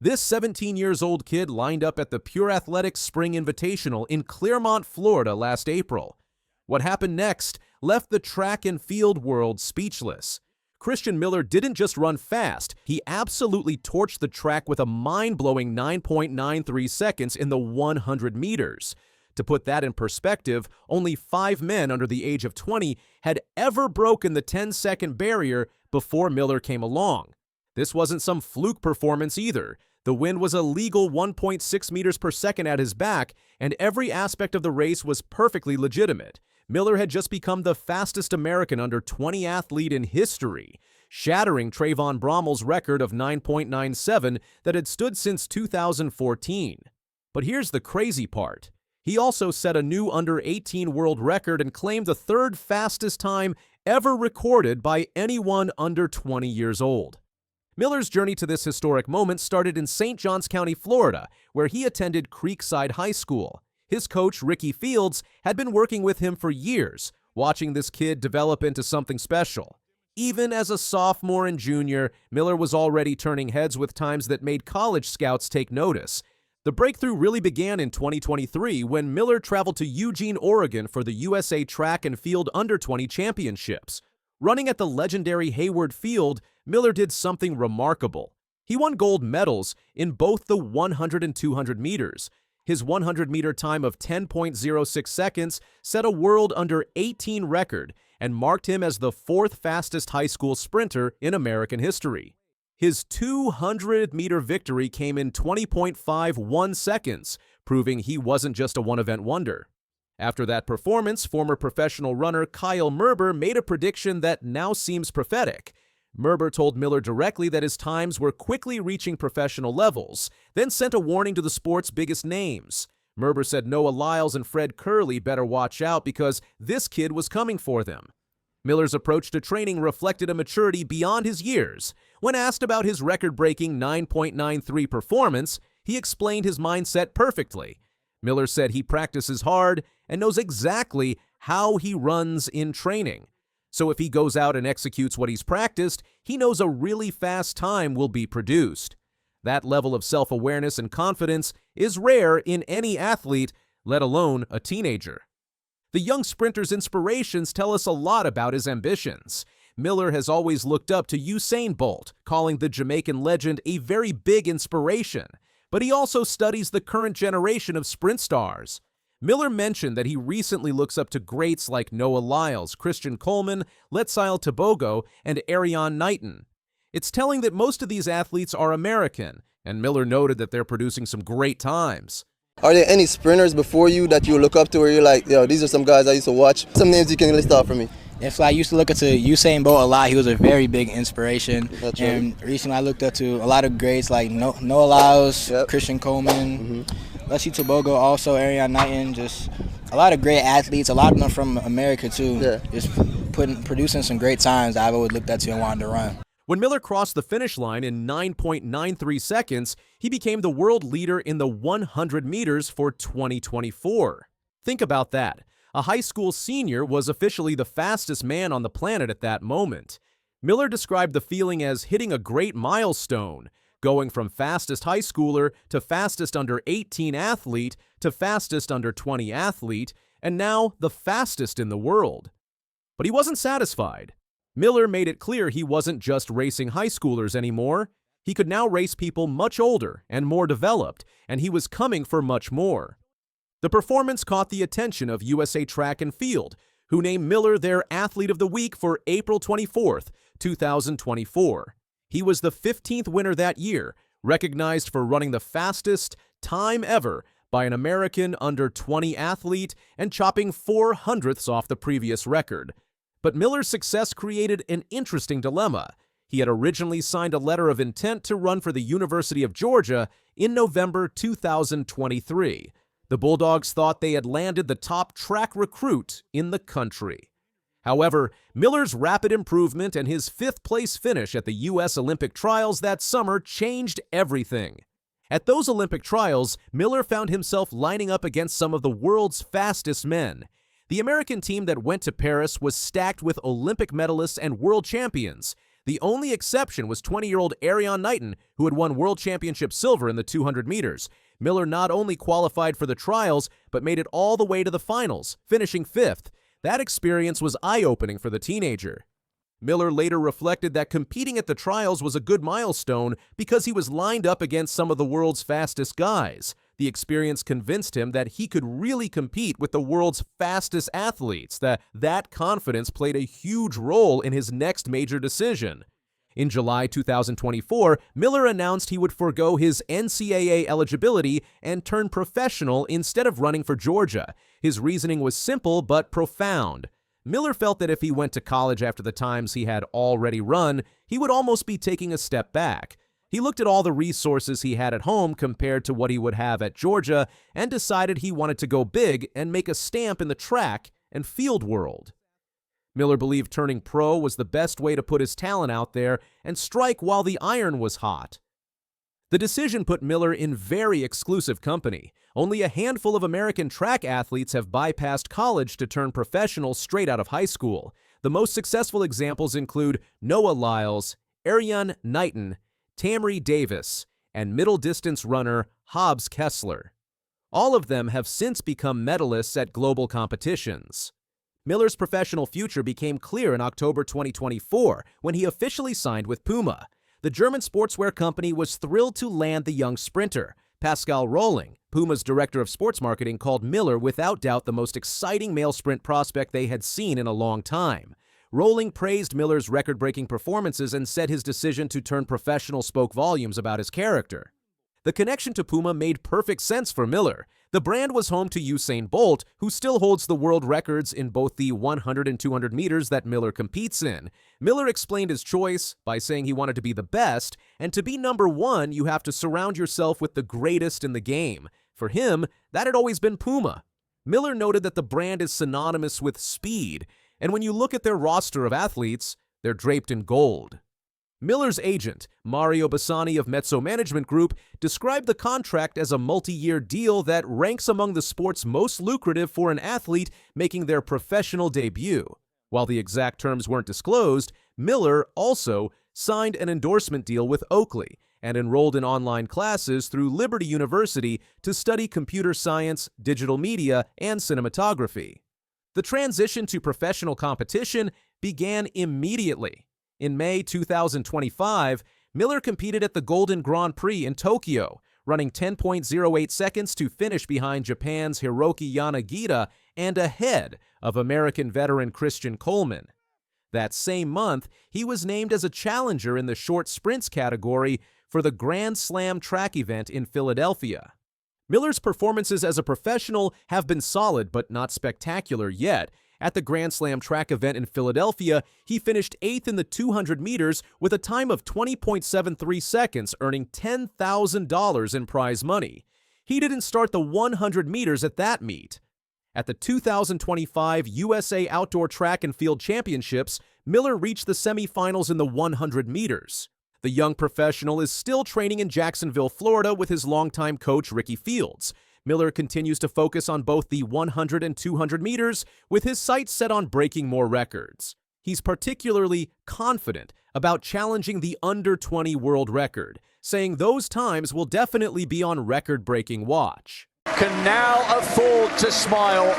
This 17-year-old kid lined up at the Pure Athletics Spring Invitational in Clermont, Florida last April. What happened next left the track and field world speechless. Christian Miller didn't just run fast, he absolutely torched the track with a mind-blowing 9.93 seconds in the 100 meters. To put that in perspective, only 5 men under the age of 20 had ever broken the 10-second barrier before Miller came along. This wasn't some fluke performance either. The wind was a legal 1.6 meters per second at his back, and every aspect of the race was perfectly legitimate. Miller had just become the fastest American under 20 athlete in history, shattering Trayvon Bromell's record of 9.97 that had stood since 2014. But here's the crazy part. He also set a new under-18 world record and claimed the third fastest time ever recorded by anyone under 20 years old. Miller's journey to this historic moment started in St. Johns County, Florida, where he attended Creekside High School. His coach, Ricky Fields, had been working with him for years, watching this kid develop into something special. Even as a sophomore and junior, Miller was already turning heads with times that made college scouts take notice. The breakthrough really began in 2023 when Miller traveled to Eugene, Oregon for the USA Track and Field Under-20 Championships. Running at the legendary Hayward Field, Miller did something remarkable. He won gold medals in both the 100 and 200 meters. His 100-meter time of 10.06 seconds set a world under-18 record and marked him as the 4th fastest high school sprinter in American history. His 200-meter victory came in 20.51 seconds, proving he wasn't just a one-event wonder. After that performance, former professional runner Kyle Merber made a prediction that now seems prophetic. Merber told Miller directly that his times were quickly reaching professional levels, then sent a warning to the sport's biggest names. Merber said Noah Lyles and Fred Kerley better watch out because this kid was coming for them. Miller's approach to training reflected a maturity beyond his years. When asked about his record-breaking 9.93 performance, he explained his mindset perfectly. Miller said he practices hard and knows exactly how he runs in training. So if he goes out and executes what he's practiced, he knows a really fast time will be produced. That level of self-awareness and confidence is rare in any athlete, let alone a teenager. The young sprinter's inspirations tell us a lot about his ambitions. Miller has always looked up to Usain Bolt, calling the Jamaican legend a very big inspiration, but he also studies the current generation of sprint stars. Miller mentioned that he recently looks up to greats like Noah Lyles, Christian Coleman, Letsail Tebogo, and Ariane Knighton. It's telling that most of these athletes are American, and Miller noted that they're producing some great times. Are there any sprinters before you that you look up to where you're like, yo, these are some guys I used to watch? Some names you can list off for me. If I used to look up to Usain Bolt a lot, he was a very big inspiration. That's and recently I looked up to a lot of greats like Noah Lyles, Christian Coleman, Letsail Tebogo, also Ariane Knighton, just a lot of great athletes, a lot of them from America too. Just producing some great times that I've always looked up to and wanted to run. When Miller crossed the finish line in 9.93 seconds, he became the world leader in the 100 meters for 2024. Think about that. A high school senior was officially the fastest man on the planet at that moment. Miller described the feeling as hitting a great milestone, going from fastest high schooler to fastest under 18 athlete to fastest under 20 athlete, and now the fastest in the world. But he wasn't satisfied. Miller made it clear he wasn't just racing high schoolers anymore. He could now race people much older and more developed, and he was coming for much more. The performance caught the attention of USA Track and Field, who named Miller their Athlete of the Week for April 24th, 2024. He was the 15th winner that year, recognized for running the fastest time ever by an American under 20 athlete and chopping 4/100ths off the previous record. But Miller's success created an interesting dilemma. He had originally signed a letter of intent to run for the University of Georgia in November 2023. The Bulldogs thought they had landed the top track recruit in the country. However, Miller's rapid improvement and his 5th-place finish at the U.S. Olympic Trials that summer changed everything. At those Olympic Trials, Miller found himself lining up against some of the world's fastest men. The American team that went to Paris was stacked with Olympic medalists and world champions. The only exception was 20-year-old Ariane Knighton, who had won World Championship silver in the 200 meters. Miller not only qualified for the trials, but made it all the way to the finals, finishing 5th. That experience was eye-opening for the teenager. Miller later reflected that competing at the trials was a good milestone because he was lined up against some of the world's fastest guys. The experience convinced him that he could really compete with the world's fastest athletes. That confidence played a huge role in his next major decision. In July 2024, Miller announced he would forego his NCAA eligibility and turn professional instead of running for Georgia. His reasoning was simple but profound. Miller felt that if he went to college after the times he had already run, he would almost be taking a step back. He looked at all the resources he had at home compared to what he would have at Georgia and decided he wanted to go big and make a stamp in the track and field world. Miller believed turning pro was the best way to put his talent out there and strike while the iron was hot. The decision put Miller in very exclusive company. Only a handful of American track athletes have bypassed college to turn professional straight out of high school. The most successful examples include Noah Lyles, Ariane Knighton, Tamri Davis, and middle-distance runner Hobbs Kessler. All of them have since become medalists at global competitions. Miller's professional future became clear in October 2024 when he officially signed with Puma. The German sportswear company was thrilled to land the young sprinter. Pascal Rolling, Puma's director of sports marketing, called Miller without doubt the most exciting male sprint prospect they had seen in a long time. Rolling praised Miller's record-breaking performances and said his decision to turn professional spoke volumes about his character. The connection to Puma made perfect sense for Miller. The brand was home to Usain Bolt, who still holds the world records in both the 100 and 200 meters that Miller competes in. Miller explained his choice by saying he wanted to be the best, and to be number one, you have to surround yourself with the greatest in the game. For him, that had always been Puma. Miller noted that the brand is synonymous with speed, and when you look at their roster of athletes, they're draped in gold. Miller's agent, Mario Bassani of Mezzo Management Group, described the contract as a multi-year deal that ranks among the sport's most lucrative for an athlete making their professional debut. While the exact terms weren't disclosed, Miller also signed an endorsement deal with Oakley and enrolled in online classes through Liberty University to study computer science, digital media, and cinematography. The transition to professional competition began immediately. In May 2025, Miller competed at the Golden Grand Prix in Tokyo, running 10.08 seconds to finish behind Japan's Hiroki Yanagita and ahead of American veteran Christian Coleman. That same month, he was named as a challenger in the short sprints category for the Grand Slam track event in Philadelphia. Miller's performances as a professional have been solid but not spectacular yet. At the Grand Slam track event in Philadelphia, he finished 8th in the 200 meters with a time of 20.73 seconds, earning $10,000 in prize money. He didn't start the 100 meters at that meet. At the 2025 USA Outdoor Track and Field Championships, Miller reached the semifinals in the 100 meters. The young professional is still training in Jacksonville, Florida with his longtime coach Ricky Fields. Miller continues to focus on both the 100 and 200 meters, with his sights set on breaking more records. He's particularly confident about challenging the under-20 world record, saying those times will definitely be on record-breaking watch. Can now afford to smile.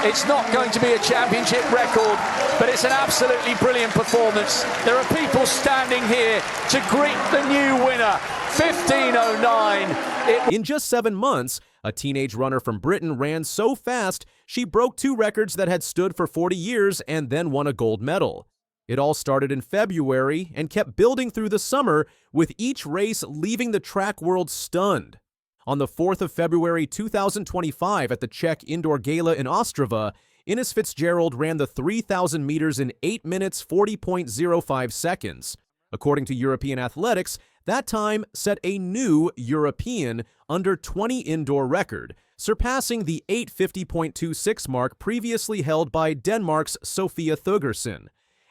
It's not going to be a championship record, but it's an absolutely brilliant performance. There are people standing here to greet the new winner, 15:09. In just 7 months, a teenage runner from Britain ran so fast she broke 2 records that had stood for 40 years and then won a gold medal. It all started in February and kept building through the summer, with each race leaving the track world stunned. On the 4th of February 2025 at the Czech Indoor Gala in Ostrava, Ines Fitzgerald ran the 3,000 meters in 8 minutes 40.05 seconds. According to European Athletics, that time set a new European under-20 indoor record, surpassing the 8:50.26 mark previously held by Denmark's Sofia Thøgersen.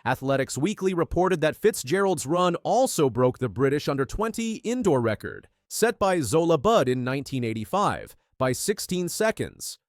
Athletics Weekly reported that Fitzgerald's run also broke the British under-20 indoor record, set by Zola Budd in 1985, by 16 seconds.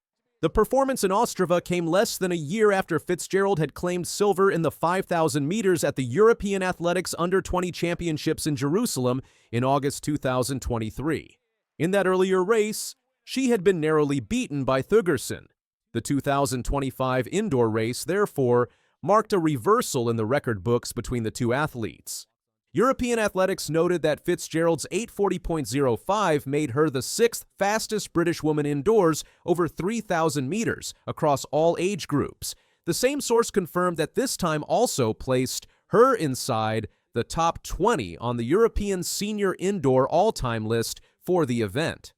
The performance in Ostrava came less than a year after Fitzgerald had claimed silver in the 5,000 meters at the European Athletics Under-20 Championships in Jerusalem in August 2023. In that earlier race, she had been narrowly beaten by Thøgersen. The 2025 indoor race, therefore, marked a reversal in the record books between the two athletes. European Athletics noted that Fitzgerald's 8:40.05 made her the sixth fastest British woman indoors over 3,000 meters across all age groups. The same source confirmed that this time also placed her inside the top 20 on the European Senior Indoor All-Time list for the event.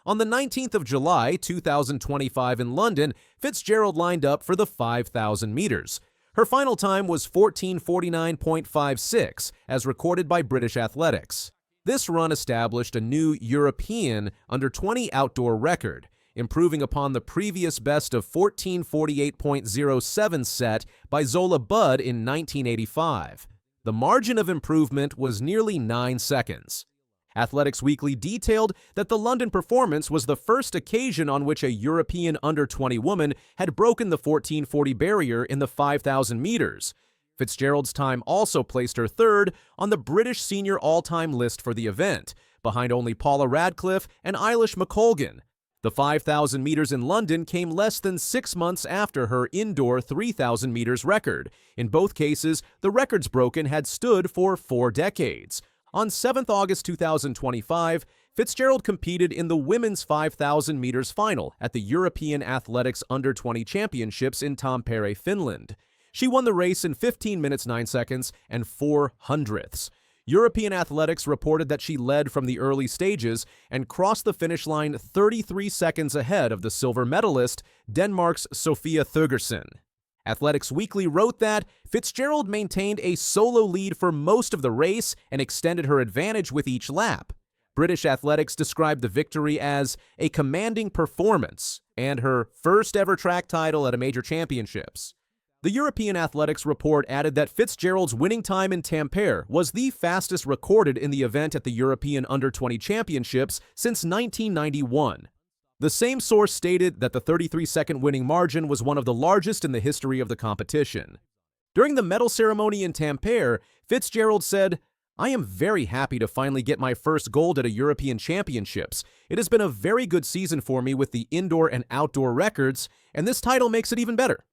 On the 19th of July, 2025 in London, Fitzgerald lined up for the 5,000 meters. Her final time was 14:49.56, as recorded by British Athletics. This run established a new European Under-20 outdoor record, improving upon the previous best of 14:48.07 set by Zola Budd in 1985. The margin of improvement was nearly 9 seconds. Athletics Weekly detailed that the London performance was the first occasion on which a European under-20 woman had broken the 14:40 barrier in the 5,000 meters. Fitzgerald's time also placed her third on the British senior all-time list for the event, behind only Paula Radcliffe and Eilish McColgan. The 5,000 meters in London came less than 6 months after her indoor 3,000 meters record. In both cases, the records broken had stood for 4 decades. On 7th August 2025, Fitzgerald competed in the women's 5,000 meters final at the European Athletics Under-20 Championships in Tampere, Finland. She won the race in 15 minutes 9 seconds and 4 hundredths. European Athletics reported that she led from the early stages and crossed the finish line 33 seconds ahead of the silver medalist, Denmark's Sofia Thøgersen. Athletics Weekly wrote that Fitzgerald maintained a solo lead for most of the race and extended her advantage with each lap. British Athletics described the victory as a commanding performance and her first ever track title at a major championships. The European Athletics report added that Fitzgerald's winning time in Tampere was the fastest recorded in the event at the European Under-20 Championships since 1991. The same source stated that the 33-second winning margin was one of the largest in the history of the competition. During the medal ceremony in Tampere, Fitzgerald said, "I am very happy to finally get my first gold at a European Championships. It has been a very good season for me with the indoor and outdoor records, and this title makes it even better."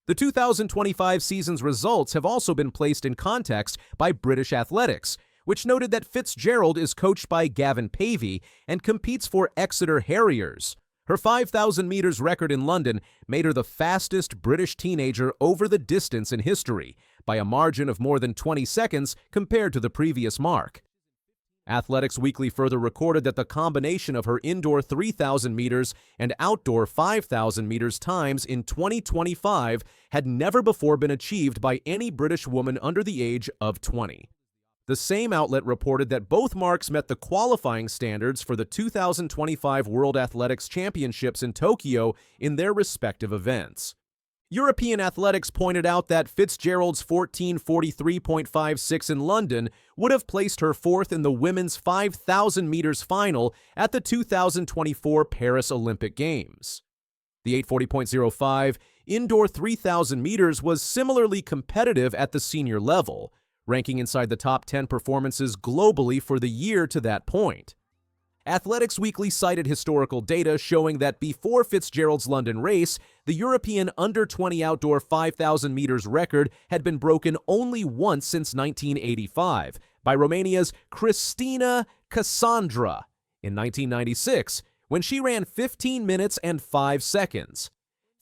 The 2025 season's results have also been placed in context by British Athletics, which noted that Fitzgerald is coached by Gavin Pavey and competes for Exeter Harriers. Her 5,000 meters record in London made her the fastest British teenager over the distance in history, by a margin of more than 20 seconds compared to the previous mark. Athletics Weekly further recorded that the combination of her indoor 3,000 meters and outdoor 5,000 meters times in 2025 had never before been achieved by any British woman under the age of 20. The same outlet reported that both marks met the qualifying standards for the 2025 World Athletics Championships in Tokyo in their respective events. European Athletics pointed out that Fitzgerald's 14:43.56 in London would have placed her fourth in the women's 5,000 meters final at the 2024 Paris Olympic Games. The 8:40.05 indoor 3,000 meters was similarly competitive at the senior level, ranking inside the top 10 performances globally for the year to that point. Athletics Weekly cited historical data showing that before Fitzgerald's London race, the European Under-20 outdoor 5,000 meters record had been broken only once since 1985 by Romania's Cristina Cassandra in 1996, when she ran 15 minutes and 5 seconds.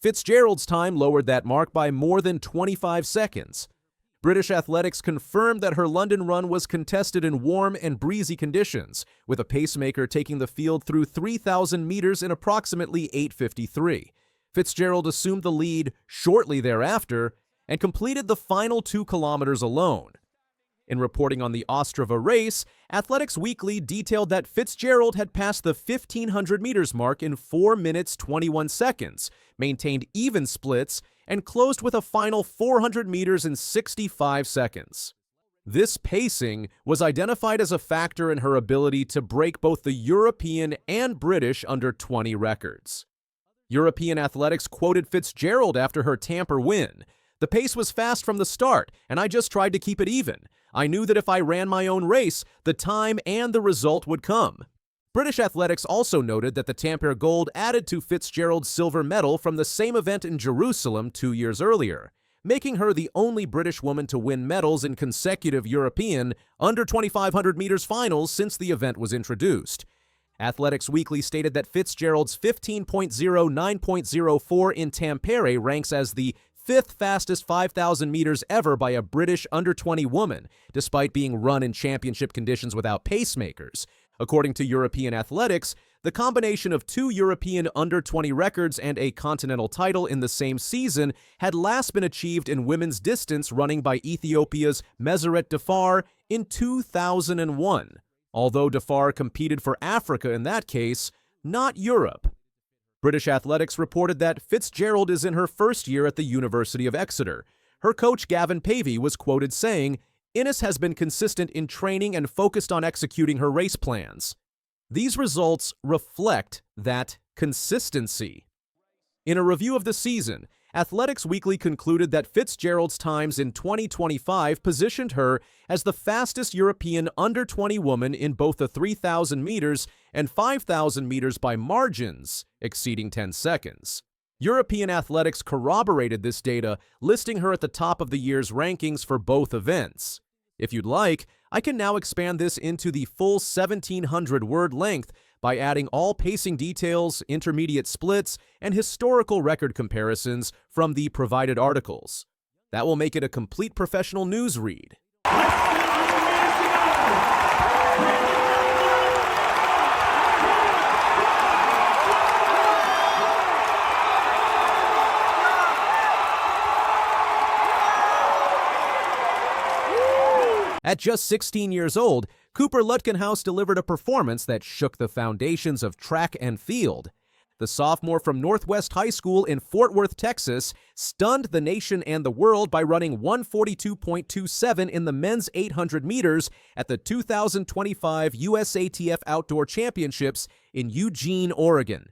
Fitzgerald's time lowered that mark by more than 25 seconds. British Athletics confirmed that her London run was contested in warm and breezy conditions, with a pacemaker taking the field through 3,000 meters in approximately 8:53. Fitzgerald assumed the lead shortly thereafter and completed the final 2 kilometers alone. In reporting on the Ostrava race, Athletics Weekly detailed that Fitzgerald had passed the 1,500 meters mark in 4 minutes 21 seconds, maintained even splits, and closed with a final 400 meters in 65 seconds. This pacing was identified as a factor in her ability to break both the European and British under-20 records. European Athletics quoted Fitzgerald after her Tampa win. "The pace was fast from the start, and I just tried to keep it even. I knew that if I ran my own race, the time and the result would come." British Athletics also noted that the Tampere gold added to Fitzgerald's silver medal from the same event in Jerusalem 2 years earlier, making her the only British woman to win medals in consecutive European under 2,500 meters finals since the event was introduced. Athletics Weekly stated that Fitzgerald's 15.09.04 in Tampere ranks as the 5th fastest 5,000 meters ever by a British under-20 woman, despite being run in championship conditions without pacemakers. According to European Athletics, the combination of 2 European under-20 records and a continental title in the same season had last been achieved in women's distance running by Ethiopia's Meseret Dafar in 2001, although Dafar competed for Africa in that case, not Europe. British Athletics reported that Fitzgerald is in her first year at the University of Exeter. Her coach Gavin Pavey was quoted saying, "Ines has been consistent in training and focused on executing her race plans." These results reflect that consistency. In a review of the season, Athletics Weekly concluded that Fitzgerald's times in 2025 positioned her as the fastest European under-20 woman in both the 3,000 meters and 5,000 meters by margins exceeding 10 seconds. European Athletics corroborated this data, listing her at the top of the year's rankings for both events. If you'd like, I can now expand this into the full 1,700-word length by adding all pacing details, intermediate splits, and historical record comparisons from the provided articles. That will make it a complete professional news read. At just 16 years old, Cooper Lutkenhouse delivered a performance that shook the foundations of track and field. The sophomore from Northwest High School in Fort Worth, Texas, stunned the nation and the world by running 142.27 in the men's 800 meters at the 2025 USATF Outdoor Championships in Eugene, Oregon.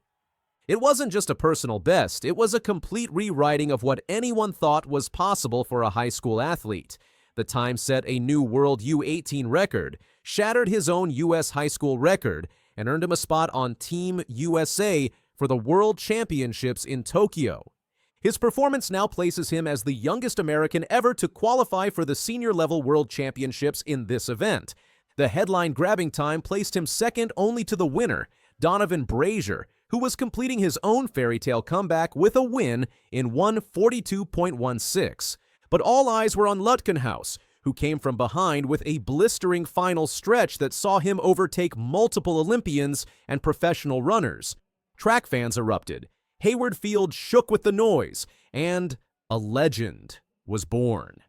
It wasn't just a personal best, it was a complete rewriting of what anyone thought was possible for a high school athlete. The time set a new world U18 record, shattered his own U.S. high school record, and earned him a spot on Team USA for the World Championships in Tokyo. His performance now places him as the youngest American ever to qualify for the senior-level World Championships in this event. The headline-grabbing time placed him second only to the winner, Donovan Brazier, who was completing his own fairy tale comeback with a win in 1:42.16. But all eyes were on Lutkenhouse, who came from behind with a blistering final stretch that saw him overtake multiple Olympians and professional runners. Track fans erupted, Hayward Field shook with the noise, and a legend was born.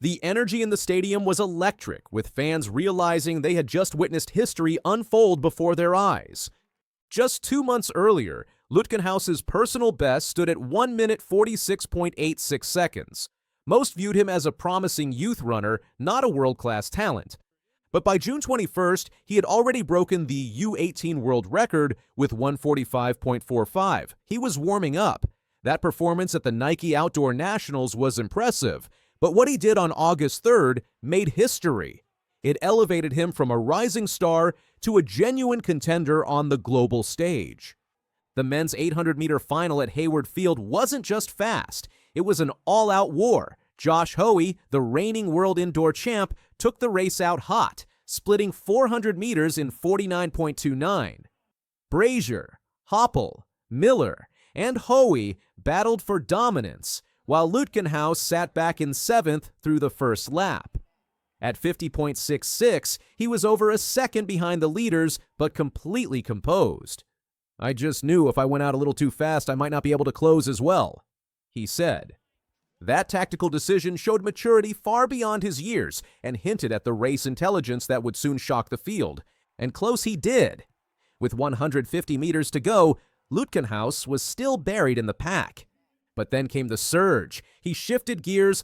The energy in the stadium was electric, with fans realizing they had just witnessed history unfold before their eyes. Just 2 months earlier, Lutkenhouse's personal best stood at 1 minute 46.86 seconds. Most viewed him as a promising youth runner, not a world-class talent. But by June 21st, he had already broken the U18 world record with 145.45. He was warming up. That performance at the Nike Outdoor Nationals was impressive, but what he did on August 3rd made history. It elevated him from a rising star to a genuine contender on the global stage. The men's 800-meter final at Hayward Field wasn't just fast. It was an all-out war. Josh Hoey, the reigning world indoor champ, took the race out hot, splitting 400 meters in 49.29. Brazier, Hoppel, Miller, and Hoey battled for dominance, while Lutkenhouse sat back in 7th through the first lap. At 50.66, he was over a second behind the leaders, but completely composed. "I just knew if I went out a little too fast, I might not be able to close as well," he said. That tactical decision showed maturity far beyond his years and hinted at the race intelligence that would soon shock the field. And close he did. With 150 meters to go, Lutkenhouse was still buried in the pack. But then came the surge. He shifted gears,